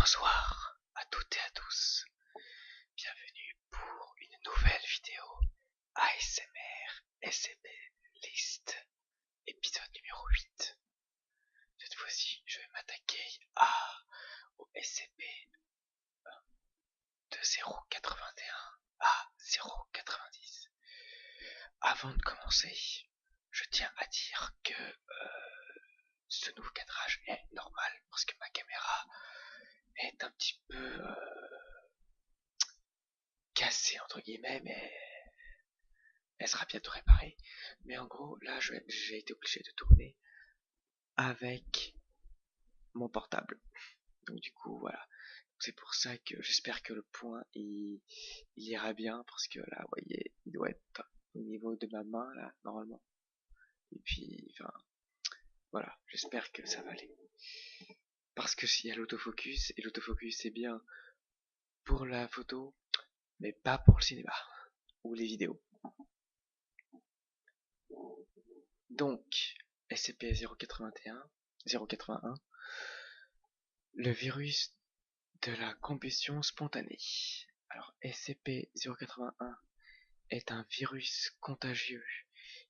Bonsoir à toutes et à tous, bienvenue pour une nouvelle vidéo ASMR SCP List, épisode numéro 8. Cette fois-ci, je vais m'attaquer au SCP de 0,81 à 0,90. Avant de commencer, je tiens à dire que ce nouveau cadrage est normal parce que ma caméra est un petit peu cassée entre guillemets, mais elle sera bientôt réparée. Mais en gros, là, j'ai été obligé de tourner avec mon portable. Donc du coup, voilà. C'est pour ça que j'espère que le point il ira bien parce que là, vous voyez, il doit être au niveau de ma main là, normalement. Et puis, enfin, voilà, j'espère que ça va aller. Parce que s'il y a l'autofocus, et l'autofocus c'est bien pour la photo, mais pas pour le cinéma ou les vidéos. Donc, SCP-081, le virus de la combustion spontanée. Alors, SCP-081 est un virus contagieux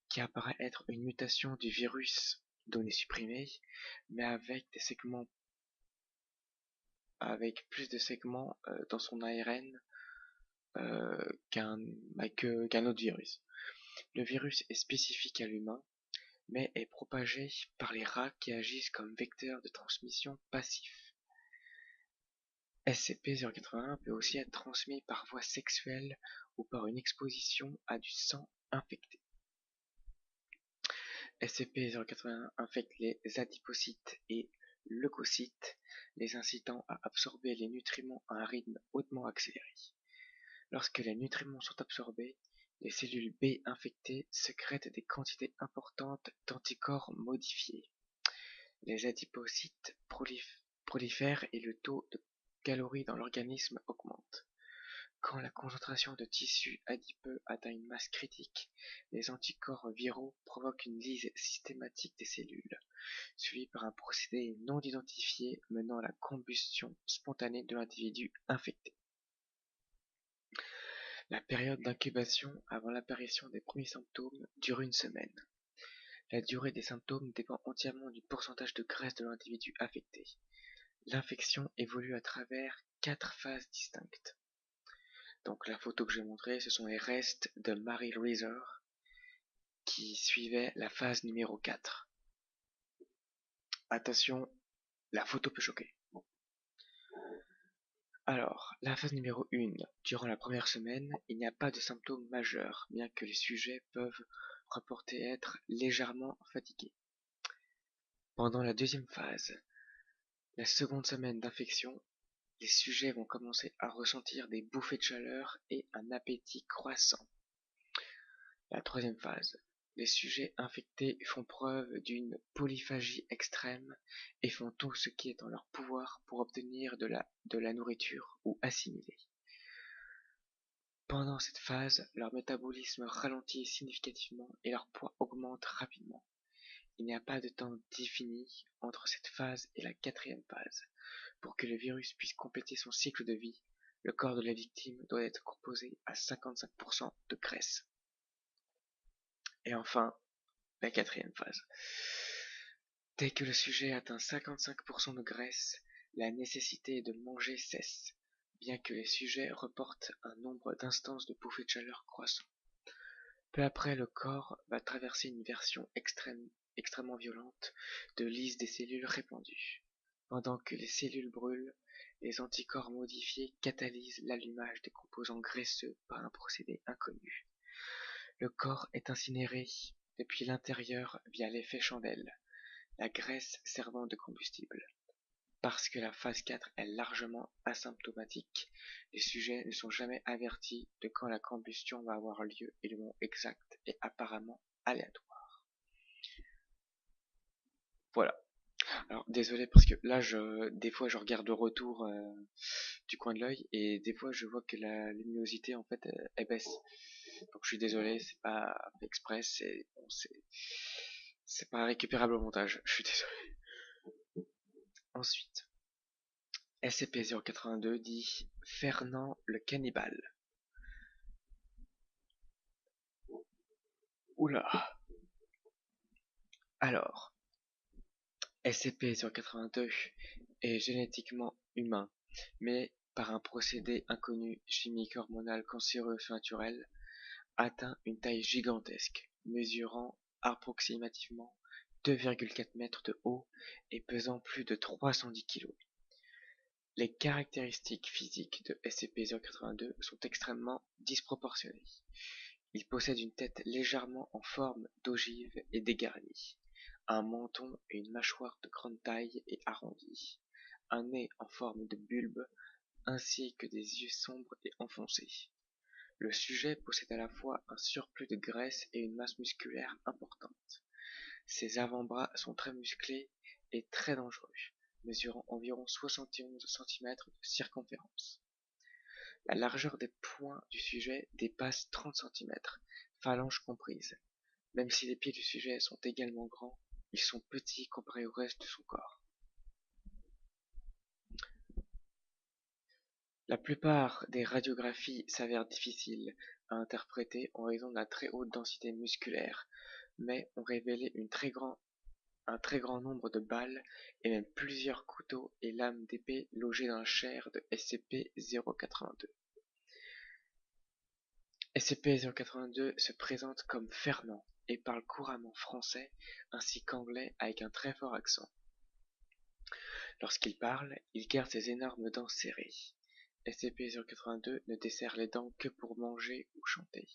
qui apparaît être une mutation du virus donné supprimé, mais avec plus de segments dans son ARN qu'un autre virus. Le virus est spécifique à l'humain, mais est propagé par les rats qui agissent comme vecteurs de transmission passif. SCP-081 peut aussi être transmis par voie sexuelle ou par une exposition à du sang infecté. SCP-081 infecte les adipocytes et leucocytes, les incitant à absorber les nutriments à un rythme hautement accéléré. Lorsque les nutriments sont absorbés, les cellules B infectées sécrètent des quantités importantes d'anticorps modifiés. Les adipocytes prolifèrent et le taux de calories dans l'organisme augmente. Quand la concentration de tissu adipeux atteint une masse critique, les anticorps viraux provoquent une lyse systématique des cellules, suivie par un procédé non identifié menant à la combustion spontanée de l'individu infecté. La période d'incubation avant l'apparition des premiers symptômes dure une semaine. La durée des symptômes dépend entièrement du pourcentage de graisse de l'individu affecté. L'infection évolue à travers 4 phases distinctes. Donc la photo que j'ai montrée, ce sont les restes de Mary Reeser qui suivaient la phase numéro 4. Attention, la photo peut choquer. Alors, la phase numéro 1. Durant la première semaine, il n'y a pas de symptômes majeurs, bien que les sujets peuvent reporter être légèrement fatigués. Pendant la deuxième phase, la seconde semaine d'infection, les sujets vont commencer à ressentir des bouffées de chaleur et un appétit croissant. La troisième phase, les sujets infectés font preuve d'une polyphagie extrême et font tout ce qui est en leur pouvoir pour obtenir de la nourriture ou assimiler. Pendant cette phase, leur métabolisme ralentit significativement et leur poids augmente rapidement. Il n'y a pas de temps défini entre cette phase et la quatrième phase. Pour que le virus puisse compléter son cycle de vie, le corps de la victime doit être composé à 55% de graisse. Et enfin, la quatrième phase. Dès que le sujet atteint 55% de graisse, la nécessité de manger cesse, bien que les sujets reportent un nombre d'instances de bouffées de chaleur croissant. Peu après, le corps va traverser une version extrêmement violente de lyse des cellules répandues. Pendant que les cellules brûlent, les anticorps modifiés catalysent l'allumage des composants graisseux par un procédé inconnu. Le corps est incinéré depuis l'intérieur via l'effet chandelle, la graisse servant de combustible. Parce que la phase 4 est largement asymptomatique, les sujets ne sont jamais avertis de quand la combustion va avoir lieu et le moment exact est apparemment aléatoire. Voilà. Alors désolé parce que là des fois je regarde le retour du coin de l'œil et des fois je vois que la luminosité en fait elle baisse. Donc je suis désolé, c'est pas fait exprès, c'est pas récupérable au montage. Je suis désolé. Ensuite, SCP-082 dit Fernand le cannibale. Oula. Alors, SCP-082 est génétiquement humain, mais par un procédé inconnu chimique hormonal cancéreux surnaturel, atteint une taille gigantesque, mesurant approximativement 2,4 mètres de haut et pesant plus de 310 kg. Les caractéristiques physiques de SCP-082 sont extrêmement disproportionnées. Il possède une tête légèrement en forme d'ogive et dégarnie, un menton et une mâchoire de grande taille et arrondie, un nez en forme de bulbe, ainsi que des yeux sombres et enfoncés. Le sujet possède à la fois un surplus de graisse et une masse musculaire importante. Ses avant-bras sont très musclés et très dangereux, mesurant environ 71 cm de circonférence. La largeur des poings du sujet dépasse 30 cm, phalanges comprises. Même si les pieds du sujet sont également grands, ils sont petits comparés au reste de son corps. La plupart des radiographies s'avèrent difficiles à interpréter en raison de la très haute densité musculaire, mais ont révélé un très grand nombre de balles et même plusieurs couteaux et lames d'épée logés dans la chair de SCP-082. SCP-082 se présente comme Fernand et parle couramment français ainsi qu'anglais avec un très fort accent. Lorsqu'il parle, il garde ses énormes dents serrées. SCP-082 ne desserre les dents que pour manger ou chanter.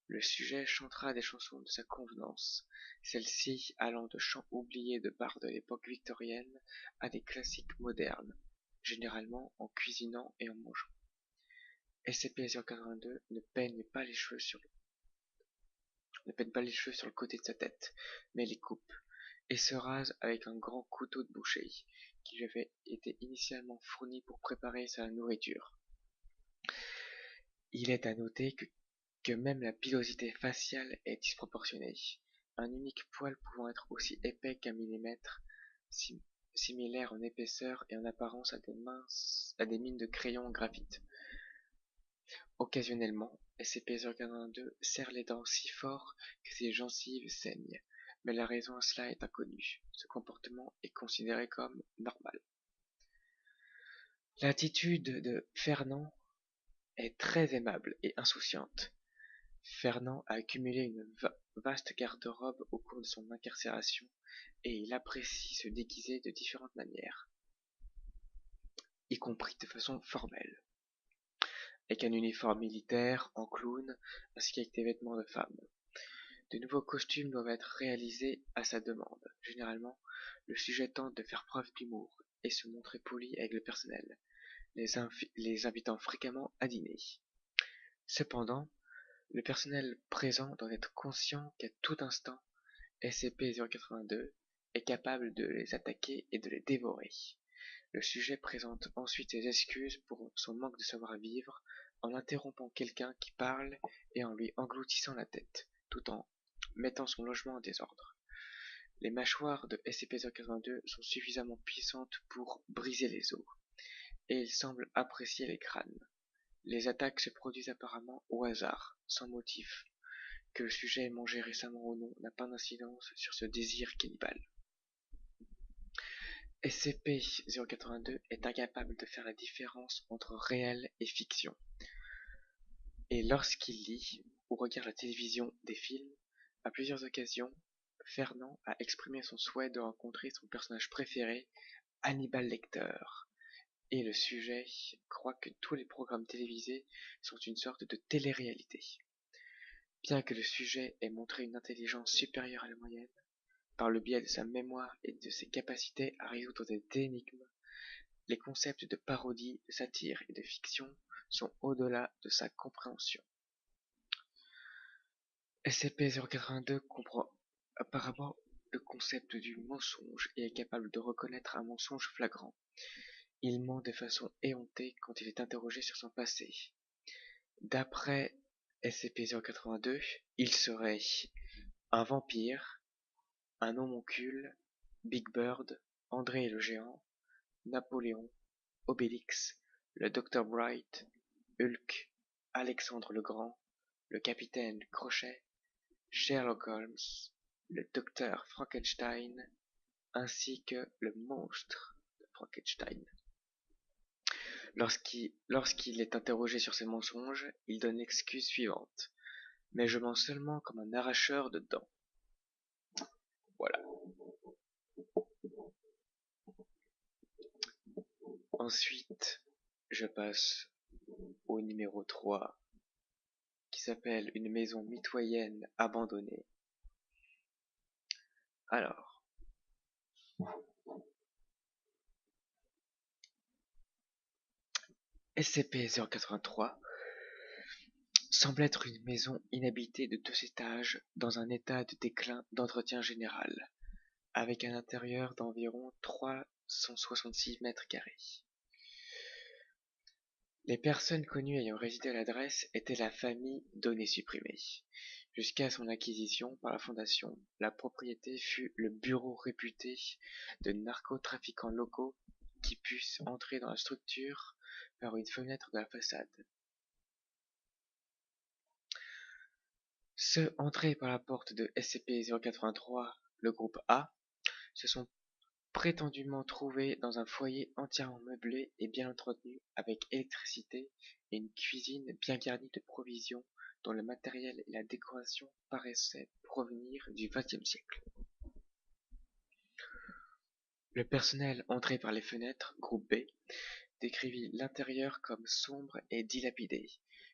Le sujet chantera des chansons de sa convenance, celles-ci allant de chants oubliés de bars de l'époque victorienne à des classiques modernes, généralement en cuisinant et en mangeant. SCP-082 ne peigne pas les cheveux sur le côté de sa tête, mais les coupe, et se rase avec un grand couteau de boucher, qui lui avait été initialement fourni pour préparer sa nourriture. Il est à noter que même la pilosité faciale est disproportionnée, un unique poil pouvant être aussi épais qu'un millimètre, similaire en épaisseur et en apparence à des mines de crayon en graphite. Occasionnellement, SCP-082 serre les dents si fort que ses gencives saignent, mais la raison à cela est inconnue. Ce comportement est considéré comme normal. L'attitude de Fernand est très aimable et insouciante. Fernand a accumulé une vaste garde-robe au cours de son incarcération et il apprécie se déguiser de différentes manières, y compris de façon formelle, avec un uniforme militaire, en clown, ainsi qu'avec des vêtements de femme. De nouveaux costumes doivent être réalisés à sa demande. Généralement, le sujet tente de faire preuve d'humour et se montrer poli avec le personnel, les invitant fréquemment à dîner. Cependant, le personnel présent doit être conscient qu'à tout instant, SCP-082 est capable de les attaquer et de les dévorer. Le sujet présente ensuite ses excuses pour son manque de savoir-vivre en interrompant quelqu'un qui parle et en lui engloutissant la tête, tout en mettant son logement en désordre. Les mâchoires de SCP-082 sont suffisamment puissantes pour briser les os, et il semble apprécier les crânes. Les attaques se produisent apparemment au hasard, sans motif. Que le sujet ait mangé récemment ou non n'a pas d'incidence sur ce désir cannibale. SCP-082 est incapable de faire la différence entre réel et fiction. Et lorsqu'il lit ou regarde la télévision, des films, à plusieurs occasions, Fernand a exprimé son souhait de rencontrer son personnage préféré, Hannibal Lecter. Et le sujet croit que tous les programmes télévisés sont une sorte de télé-réalité. Bien que le sujet ait montré une intelligence supérieure à la moyenne, par le biais de sa mémoire et de ses capacités à résoudre des énigmes, les concepts de parodie, de satire et de fiction sont au-delà de sa compréhension. SCP-082 comprend apparemment le concept du mensonge et est capable de reconnaître un mensonge flagrant. Il ment de façon éhontée quand il est interrogé sur son passé. D'après SCP-082, il serait un vampire, un homoncule, Big Bird, André le géant, Napoléon, Obélix, le Dr Bright, Hulk, Alexandre le Grand, le Capitaine Crochet, Sherlock Holmes, le Docteur Frankenstein, ainsi que le monstre de Frankenstein. Lorsqu'il est interrogé sur ses mensonges, il donne l'excuse suivante: mais je mens seulement comme un arracheur de dents. Voilà. Ensuite, je passe au numéro 3, qui s'appelle Une maison mitoyenne abandonnée. Alors, SCP-083 semble être une maison inhabitée de 2 étages dans un état de déclin d'entretien général, avec un intérieur d'environ 366 mètres carrés. Les personnes connues ayant résidé à l'adresse étaient la famille Données Supprimées. Jusqu'à son acquisition par la Fondation, la propriété fut le bureau réputé de narcotrafiquants locaux qui puissent entrer dans la structure par une fenêtre de la façade. Ceux entrés par la porte de SCP-083, le groupe A, se sont prétendument trouvés dans un foyer entièrement meublé et bien entretenu avec électricité et une cuisine bien garnie de provisions dont le matériel et la décoration paraissaient provenir du XXe siècle. Le personnel entré par les fenêtres, groupe B, décrivit l'intérieur comme sombre et dilapidé,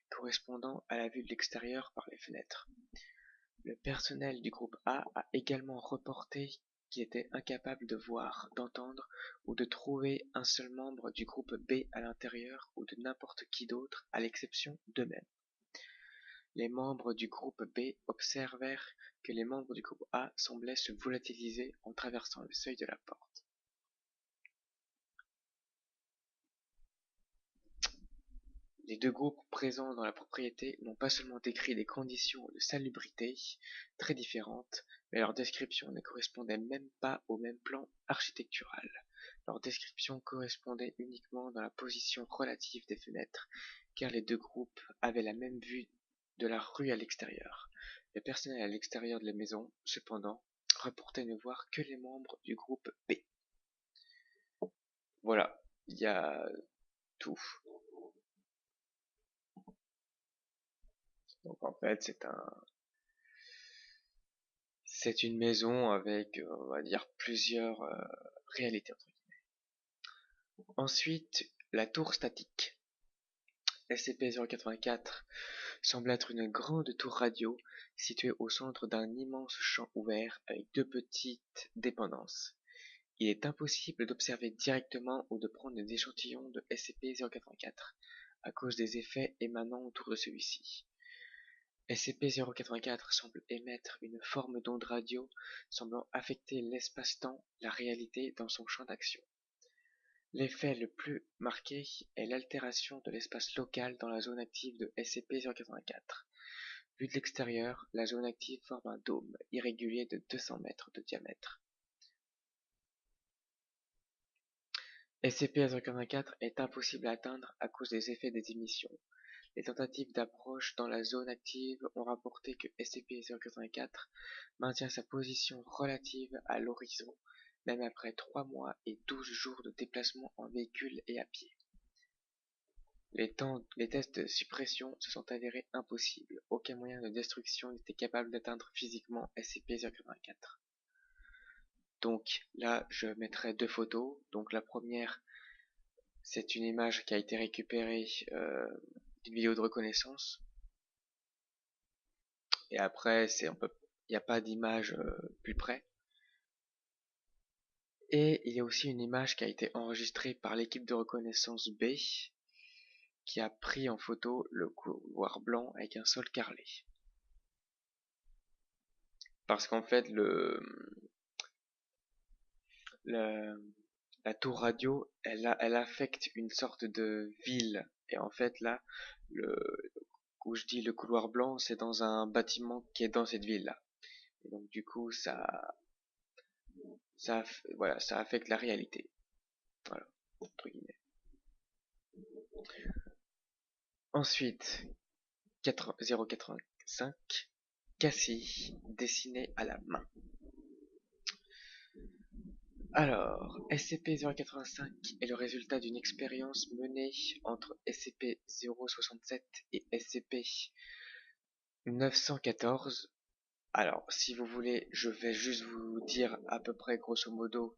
correspondant à la vue de l'extérieur par les fenêtres. Le personnel du groupe A également reporté qu'il était incapable de voir, d'entendre ou de trouver un seul membre du groupe B à l'intérieur ou de n'importe qui d'autre à l'exception d'eux-mêmes. Les membres du groupe B observèrent que les membres du groupe A semblaient se volatiliser en traversant le seuil de la porte. Les deux groupes présents dans la propriété n'ont pas seulement décrit des conditions de salubrité très différentes, mais leur description ne correspondait même pas au même plan architectural. Leur description correspondait uniquement dans la position relative des fenêtres, car les deux groupes avaient la même vue de la rue à l'extérieur. Le personnel à l'extérieur de la maison, cependant, reportait ne voir que les membres du groupe B. Voilà, il y a tout. Donc en fait, c'est une maison avec, on va dire, plusieurs réalités entre guillemets. Ensuite, la tour statique. SCP-084 semble être une grande tour radio située au centre d'un immense champ ouvert avec deux petites dépendances. Il est impossible d'observer directement ou de prendre des échantillons de SCP-084 à cause des effets émanant autour de celui-ci. SCP-084 semble émettre une forme d'onde radio semblant affecter l'espace-temps, la réalité dans son champ d'action. L'effet le plus marqué est l'altération de l'espace local dans la zone active de SCP-084. Vue de l'extérieur, la zone active forme un dôme irrégulier de 200 mètres de diamètre. SCP-084 est impossible à atteindre à cause des effets des émissions. Les tentatives d'approche dans la zone active ont rapporté que SCP-084 maintient sa position relative à l'horizon, même après 3 mois et 12 jours de déplacement en véhicule et à pied. Les tests de suppression se sont avérés impossibles. Aucun moyen de destruction n'était capable d'atteindre physiquement SCP-084. Donc là, je mettrai deux photos. Donc la première, c'est une image qui a été récupérée d'une vidéo de reconnaissance. Et après, il n'y a pas d'image plus près. Et il y a aussi une image qui a été enregistrée par l'équipe de reconnaissance B, qui a pris en photo le couloir blanc avec un sol carrelé. Parce qu'en fait, la tour radio, elle affecte une sorte de ville. Et en fait, là, où je dis le couloir blanc, c'est dans un bâtiment qui est dans cette ville-là. Et donc, du coup, voilà, ça affecte la réalité. Voilà, entre guillemets. Ensuite, 085, Cassie, dessiné à la main. Alors, SCP-085 est le résultat d'une expérience menée entre SCP-067 et SCP-914. Alors, si vous voulez, je vais juste vous dire à peu près, grosso modo,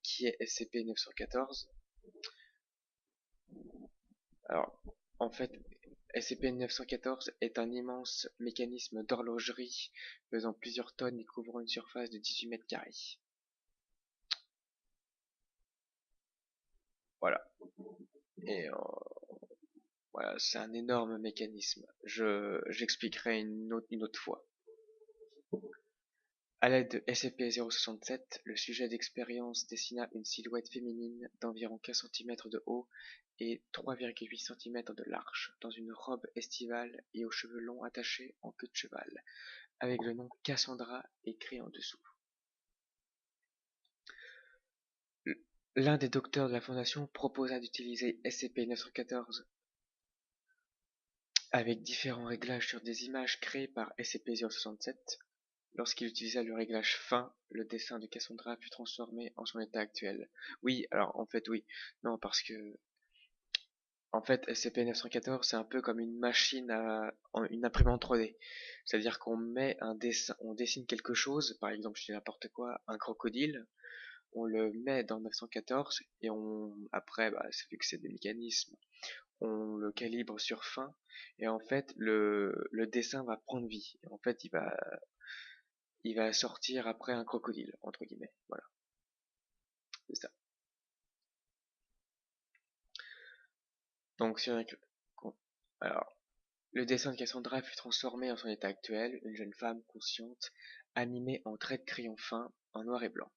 qui est SCP-914. Alors, en fait, SCP-914 est un immense mécanisme d'horlogerie pesant plusieurs tonnes et couvrant une surface de 18 mètres carrés. Voilà. Et voilà, c'est un énorme mécanisme. J'expliquerai une autre fois. À l'aide de SCP-067, le sujet d'expérience dessina une silhouette féminine d'environ 15 cm de haut et 3,8 cm de large, dans une robe estivale et aux cheveux longs attachés en queue de cheval, avec le nom Cassandra écrit en dessous. L'un des docteurs de la Fondation proposa d'utiliser SCP-914 avec différents réglages sur des images créées par SCP-067. Lorsqu'il utilisa le réglage fin, le dessin de Cassandra fut transformé en son état actuel. Oui, alors en fait oui. Non, parce que en fait SCP-914 c'est un peu comme une machine une imprimante 3D. C'est-à-dire qu'on met un dessin, on dessine quelque chose, par exemple je dis n'importe quoi, un crocodile, on le met dans 914 et après vu que c'est des mécanismes, on le calibre sur fin et en fait le dessin va prendre vie. En fait il va sortir après un crocodile, entre guillemets. Voilà, c'est ça. Donc, alors, le dessin de Cassandra fut transformé en son état actuel, une jeune femme consciente, animée en traits de crayon fin, en noir et blanc.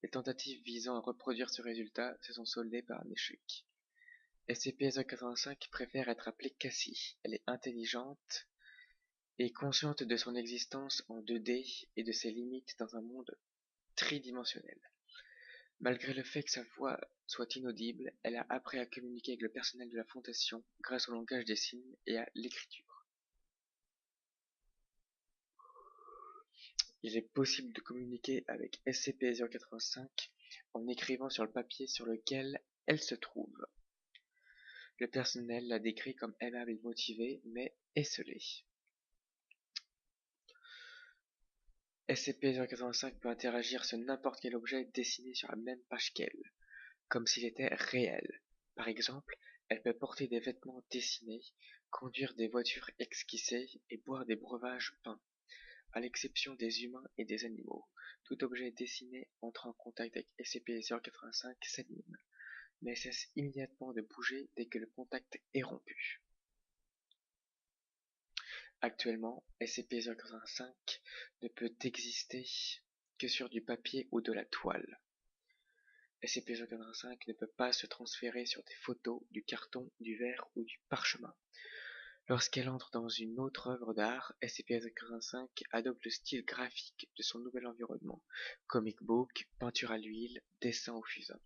Les tentatives visant à reproduire ce résultat se sont soldées par un échec. SCP-085 préfère être appelée Cassie. Elle est intelligente et consciente de son existence en 2D et de ses limites dans un monde tridimensionnel. Malgré le fait que sa voix soit inaudible, elle a appris à communiquer avec le personnel de la Fondation grâce au langage des signes et à l'écriture. Il est possible de communiquer avec SCP-085 en écrivant sur le papier sur lequel elle se trouve. Le personnel la décrit comme aimable et motivée, mais esselée. SCP-085 peut interagir sur n'importe quel objet dessiné sur la même page qu'elle, comme s'il était réel. Par exemple, elle peut porter des vêtements dessinés, conduire des voitures esquissées et boire des breuvages peints. À l'exception des humains et des animaux, tout objet dessiné entrant en contact avec SCP-085 s'anime, mais cesse immédiatement de bouger dès que le contact est rompu. Actuellement, SCP-085 ne peut exister que sur du papier ou de la toile. SCP-085 ne peut pas se transférer sur des photos, du carton, du verre ou du parchemin. Lorsqu'elle entre dans une autre œuvre d'art, SCP-085 adopte le style graphique de son nouvel environnement, comic book, peinture à l'huile, dessin au fusain.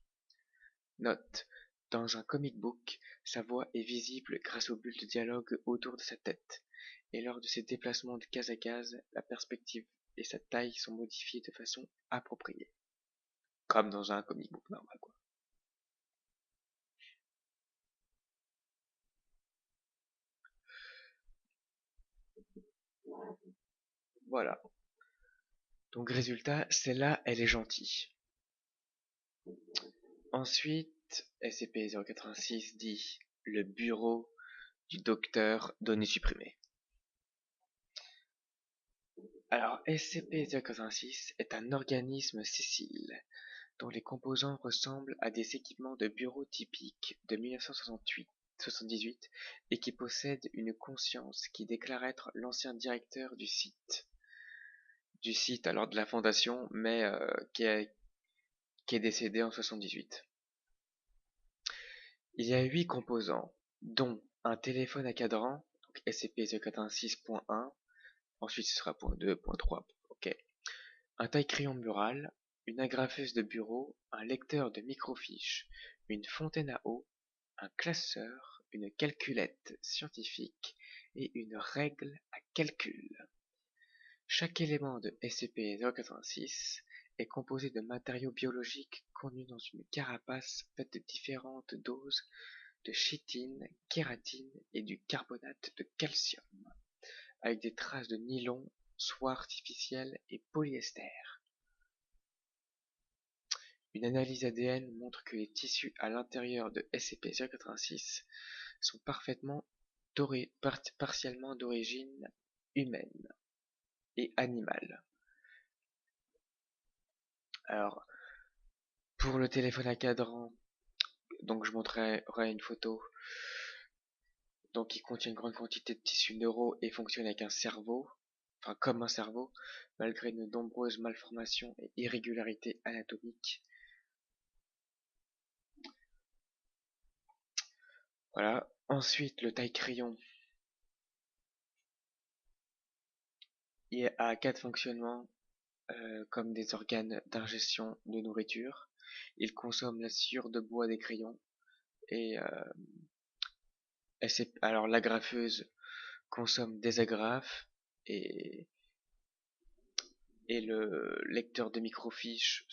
Note: dans un comic book, sa voix est visible grâce aux bulles de dialogue autour de sa tête, et lors de ses déplacements de case à case, la perspective et sa taille sont modifiées de façon appropriée. Comme dans un comic book normal, quoi. Voilà. Donc résultat, celle-là, elle est gentille. Ensuite, SCP-086 dit le bureau du docteur données supprimées. Alors, SCP-086 est un organisme sessile dont les composants ressemblent à des équipements de bureau typiques de 1978 et qui possèdent une conscience qui déclare être l'ancien directeur du site alors de la fondation, mais qui est décédé en 78. Il y a 8 composants, dont un téléphone à cadran, donc SCP-086.1, ensuite ce sera .2, .3, ok, un taille-crayon mural, une agrafeuse de bureau, un lecteur de microfiches, une fontaine à eau, un classeur, une calculette scientifique et une règle à calcul. Chaque élément de SCP-086 est composé de matériaux biologiques contenus dans une carapace faite de différentes doses de chitine, kératine et du carbonate de calcium, avec des traces de nylon, soie artificielle et polyester. Une analyse ADN montre que les tissus à l'intérieur de SCP-086 sont partiellement d'origine humaine et animale. Alors, pour le téléphone à cadran, donc je montrerai une photo. Donc, il contient une grande quantité de tissus neuraux et fonctionne avec un cerveau, enfin comme un cerveau, malgré de nombreuses malformations et irrégularités anatomiques. Voilà. Ensuite, le taille-crayon a 4 fonctionnements comme des organes d'ingestion de nourriture. Il consomme la sciure de bois des crayons et alors l'agrafeuse consomme des agrafes et le lecteur de microfiches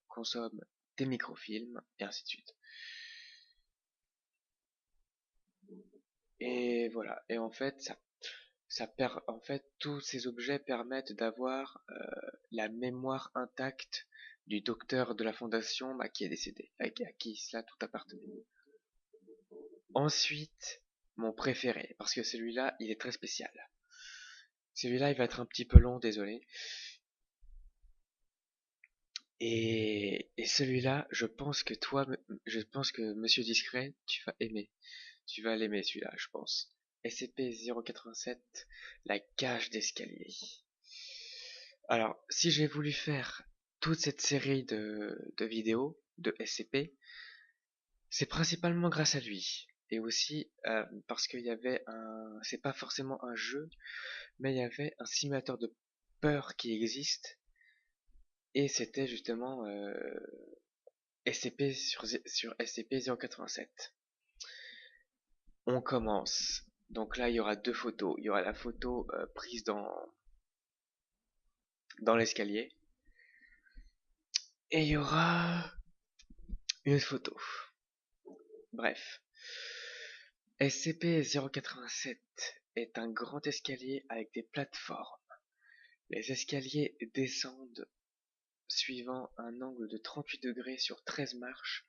consomme des microfilms et ainsi de suite. Et voilà. Et en fait, tous ces objets permettent d'avoir la mémoire intacte du docteur de la fondation qui est décédé, à qui cela tout appartenait. Ensuite, mon préféré, parce que celui-là, il est très spécial. Celui-là, il va être un petit peu long, désolé. Et celui-là, je pense que Monsieur Discret, tu vas aimer. Tu vas l'aimer celui-là, je pense. SCP-087, la cage d'escalier. Alors, si j'ai voulu faire toute cette série de vidéos de SCP, c'est principalement grâce à lui. Et aussi parce qu'il y avait c'est pas forcément un jeu, mais il y avait un simulateur de peur qui existe. Et c'était justement SCP sur SCP-087. On commence. Donc là, il y aura 2 photos. Il y aura la photo prise dans l'escalier. Et il y aura une autre photo. Bref. SCP-087 est un grand escalier avec des plateformes. Les escaliers descendent suivant un angle de 38 degrés sur 13 marches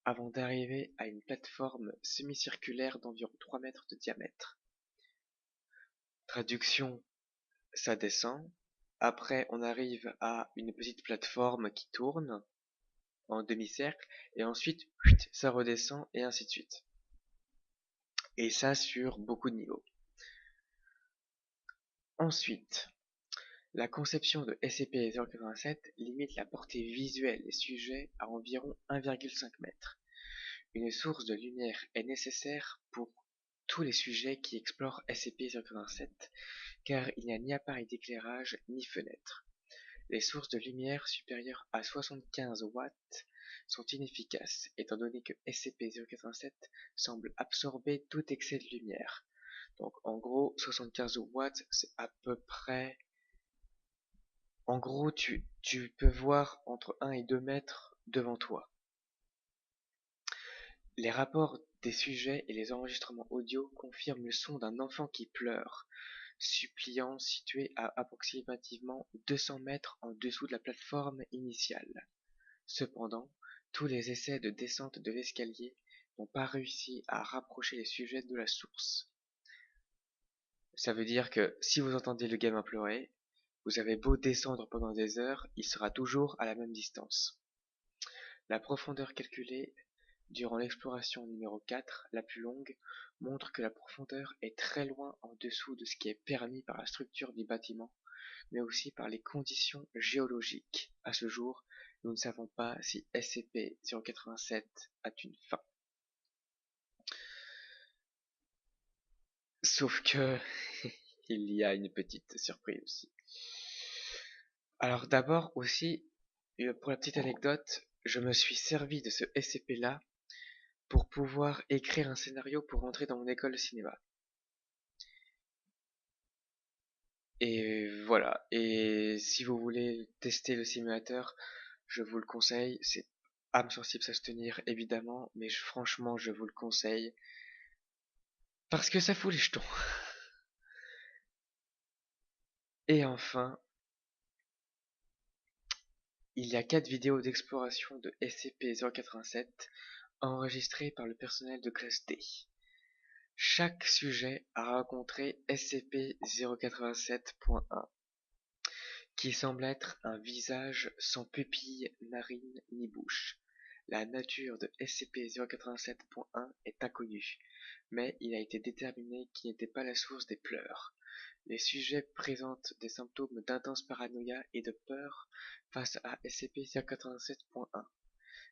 avant d'arriver à une plateforme semi-circulaire d'environ 3 mètres de diamètre. Traduction, ça descend. Après, on arrive à une petite plateforme qui tourne en demi-cercle et ensuite, ça redescend et ainsi de suite. Et ça sur beaucoup de niveaux. Ensuite, la conception de SCP-087 limite la portée visuelle des sujets à environ 1,5 m. Une source de lumière est nécessaire pour tous les sujets qui explorent SCP-087, car il n'y a ni appareil d'éclairage ni fenêtre. Les sources de lumière supérieures à 75 watts sont inefficaces, étant donné que SCP-087 semble absorber tout excès de lumière. Donc en gros, 75 watts, c'est à peu près... En gros, tu peux voir entre 1 et 2 mètres devant toi. Les rapports des sujets et les enregistrements audio confirment le son d'un enfant qui pleure, suppliant situé à approximativement 200 mètres en dessous de la plateforme initiale. Cependant, tous les essais de descente de l'escalier n'ont pas réussi à rapprocher les sujets de la source. Ça veut dire que si vous entendez le gamin pleurer, vous avez beau descendre pendant des heures, il sera toujours à la même distance. La profondeur calculée durant l'exploration numéro 4, la plus longue, montre que la profondeur est très loin en dessous de ce qui est permis par la structure du bâtiment, mais aussi par les conditions géologiques. À ce jour, nous ne savons pas si SCP-087 a une fin. Sauf que il y a une petite surprise aussi. Alors d'abord aussi, pour la petite anecdote, je me suis servi de ce SCP là pour pouvoir écrire un scénario pour rentrer dans mon école de cinéma. Et voilà. Et si vous voulez tester le simulateur, je vous le conseille. C'est âme sensible à se tenir, évidemment, mais franchement, je vous le conseille. Parce que ça fout les jetons. Et enfin, il y a 4 vidéos d'exploration de SCP-087 enregistrées par le personnel de classe D. Chaque sujet a rencontré SCP-087.1, qui semble être un visage sans pupille, narine ni bouche. La nature de SCP-087.1 est inconnue, mais il a été déterminé qu'il n'était pas la source des pleurs. Les sujets présentent des symptômes d'intense paranoïa et de peur face à SCP-087.1,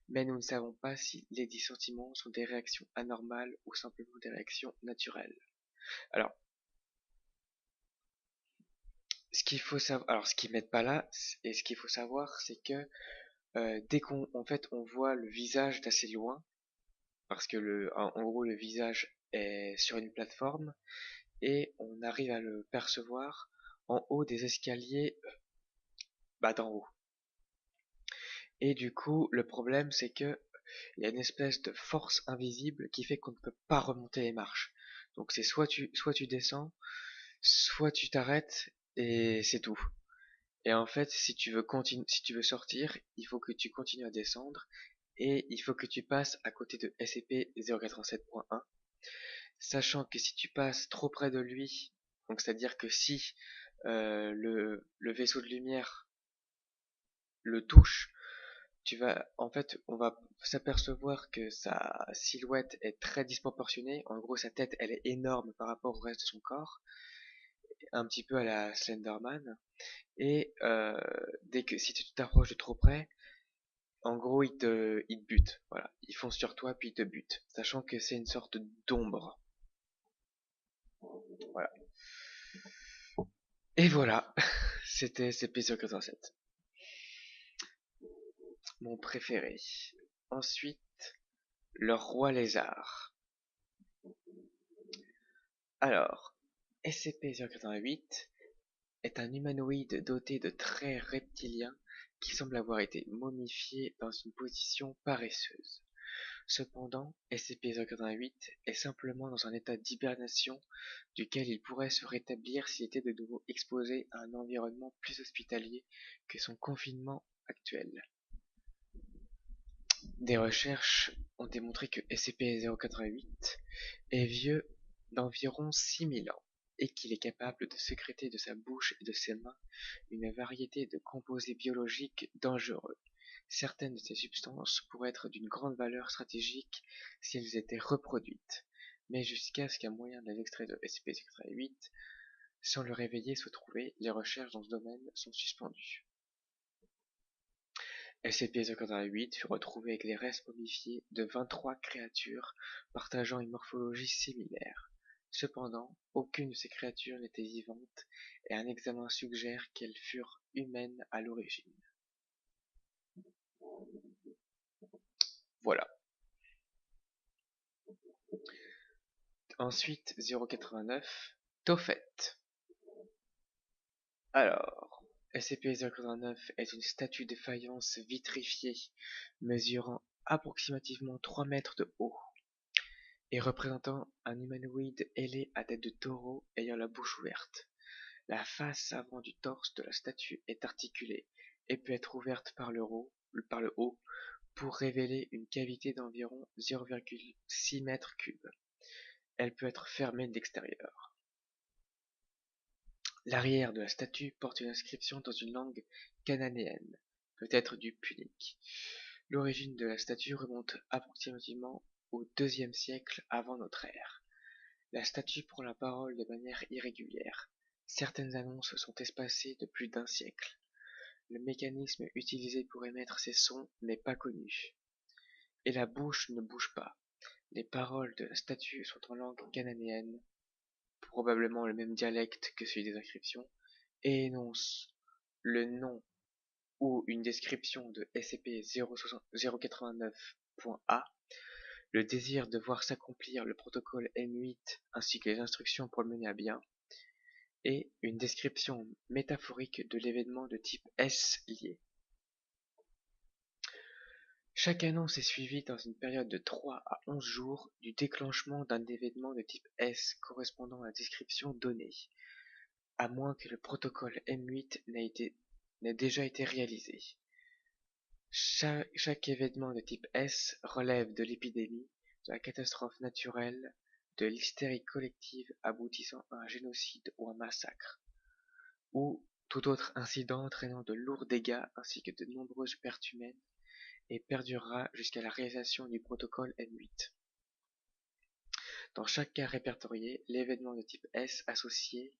mais nous ne savons pas si les dits sentiments sont des réactions anormales ou simplement des réactions naturelles. Alors, ce qu'ils mettent pas là, et ce qu'il faut savoir, c'est que dès on voit le visage d'assez loin, parce que en gros le visage est sur une plateforme et on arrive à le percevoir en haut des escaliers, d'en haut. Et du coup, le problème c'est que il y a une espèce de force invisible qui fait qu'on ne peut pas remonter les marches. Donc c'est soit tu descends, soit tu t'arrêtes et c'est tout. Et en fait, si tu veux sortir, il faut que tu continues à descendre et il faut que tu passes à côté de SCP-087.1, sachant que si tu passes trop près de lui, donc c'est-à-dire que si le vaisseau de lumière le touche, on va s'apercevoir que sa silhouette est très disproportionnée. En gros, sa tête, elle est énorme par rapport au reste de son corps, un petit peu à la Slenderman. Et si tu t'approches de trop près, en gros, ils te butent. Voilà, ils foncent sur toi puis ils te butent, sachant que c'est une sorte d'ombre. Voilà. Et voilà, c'était CP-087, mon préféré. Ensuite, le roi lézard. Alors, SCP-088 est un humanoïde doté de traits reptiliens qui semble avoir été momifié dans une position paresseuse. Cependant, SCP-088 est simplement dans un état d'hibernation duquel il pourrait se rétablir s'il était de nouveau exposé à un environnement plus hospitalier que son confinement actuel. Des recherches ont démontré que SCP-088 est vieux d'environ 6000 ans et qu'il est capable de sécréter de sa bouche et de ses mains une variété de composés biologiques dangereux. Certaines de ces substances pourraient être d'une grande valeur stratégique si elles étaient reproduites, mais jusqu'à ce qu'un moyen de les extraire de SCP-088 sans le réveiller soit trouvé, les recherches dans ce domaine sont suspendues. SCP-088 fut retrouvé avec les restes momifiés de 23 créatures partageant une morphologie similaire. Cependant, aucune de ces créatures n'était vivante et un examen suggère qu'elles furent humaines à l'origine. Voilà. Ensuite, 089, Tophet. Alors, SCP-089 est une statue de faïence vitrifiée mesurant approximativement 3 mètres de haut et représentant un humanoïde ailé à tête de taureau ayant la bouche ouverte. La face avant du torse de la statue est articulée et peut être ouverte par le haut pour révéler une cavité d'environ 0,6 mètres cubes. Elle peut être fermée de l'extérieur. L'arrière de la statue porte une inscription dans une langue cananéenne, peut-être du punique. L'origine de la statue remonte approximativement au IIe siècle avant notre ère. La statue prend la parole de manière irrégulière. Certaines annonces sont espacées de plus d'un siècle. Le mécanisme utilisé pour émettre ces sons n'est pas connu. Et la bouche ne bouge pas. Les paroles de la statue sont en langue cananéenne, probablement le même dialecte que celui des inscriptions, et énonce le nom ou une description de SCP-089.A, le désir de voir s'accomplir le protocole M8 ainsi que les instructions pour le mener à bien, et une description métaphorique de l'événement de type S lié. Chaque annonce est suivie dans une période de 3 à 11 jours du déclenchement d'un événement de type S correspondant à la description donnée, à moins que le protocole M8 n'ait déjà été réalisé. Chaque événement de type S relève de l'épidémie, de la catastrophe naturelle, de l'hystérie collective aboutissant à un génocide ou un massacre, ou tout autre incident entraînant de lourds dégâts ainsi que de nombreuses pertes humaines, et perdurera jusqu'à la réalisation du protocole M8. Dans chaque cas répertorié, l'événement de type S associé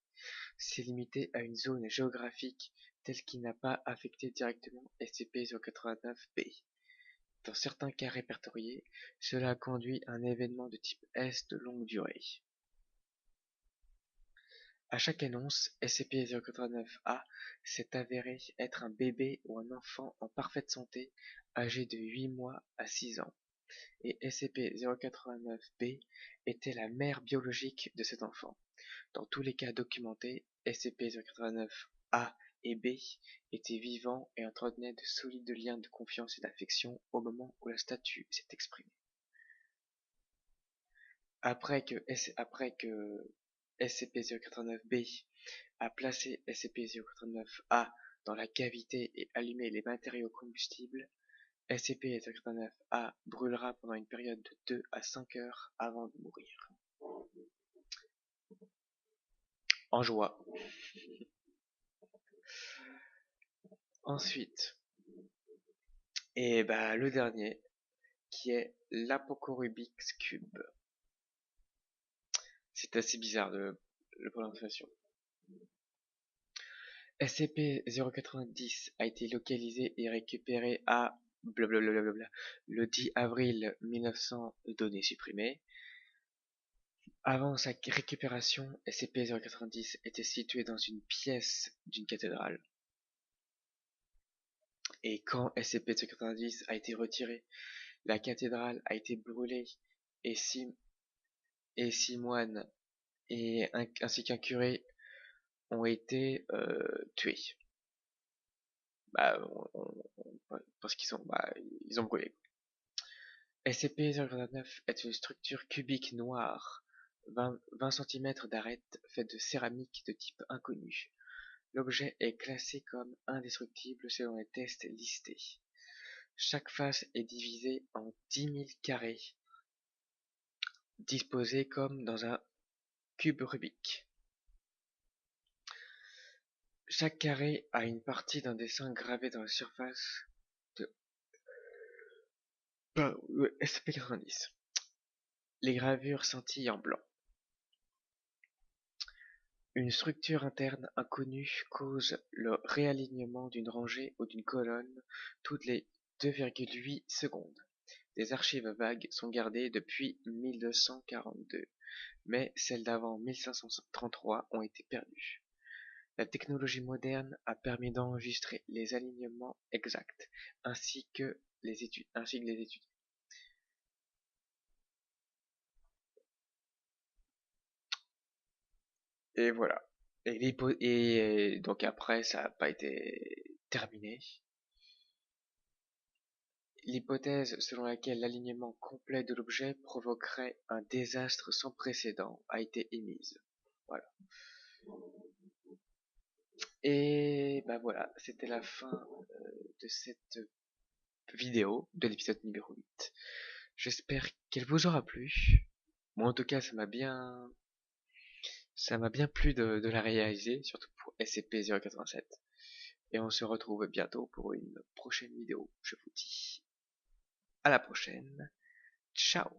s'est limité à une zone géographique telle qu'il n'a pas affecté directement SCP-089-B. Dans certains cas répertoriés, cela a conduit à un événement de type S de longue durée. À chaque annonce, SCP-089-A s'est avéré être un bébé ou un enfant en parfaite santé âgé de 8 mois à 6 ans, et SCP-089-B était la mère biologique de cet enfant. Dans tous les cas documentés, SCP-089-A et B étaient vivants et entretenaient de solides liens de confiance et d'affection au moment où la statue s'est exprimée. Après que SCP-089-B a placé SCP-089-A dans la cavité et allumé les matériaux combustibles, SCP-089-A brûlera pendant une période de 2 à 5 heures avant de mourir. En joie. Ensuite, et le dernier, qui est l'Apocorubix Cube. C'est assez bizarre de prononciation. SCP-090 a été localisé et récupéré à blablabla le 10 avril 1900, données supprimées. Avant sa récupération, SCP-090 était situé dans une pièce d'une cathédrale. Et quand SCP-090 a été retiré, la cathédrale a été brûlée et 6 moines ainsi qu'un curé ont été tués. Parce qu'ils ils ont brûlé. SCP-089 est une structure cubique noire, 20 cm d'arête, faite de céramique de type inconnu. L'objet est classé comme indestructible selon les tests listés. Chaque face est divisée en 10 000 carrés, disposés comme dans un cube Rubik. Chaque carré a une partie d'un dessin gravé dans la surface de SCP-90. Les gravures scintillent en blanc. Une structure interne inconnue cause le réalignement d'une rangée ou d'une colonne toutes les 2,8 secondes. Des archives vagues sont gardées depuis 1242, mais celles d'avant 1533 ont été perdues. La technologie moderne a permis d'enregistrer les alignements exacts, ainsi que les études. Et voilà. Et donc après, ça n'a pas été terminé. L'hypothèse selon laquelle l'alignement complet de l'objet provoquerait un désastre sans précédent a été émise. Voilà. Et voilà, c'était la fin de cette vidéo de l'épisode numéro 8. J'espère qu'elle vous aura plu. Moi en tout cas, ça m'a bien plu de la réaliser, surtout pour SCP-087. Et on se retrouve bientôt pour une prochaine vidéo. Je vous dis à la prochaine. Ciao.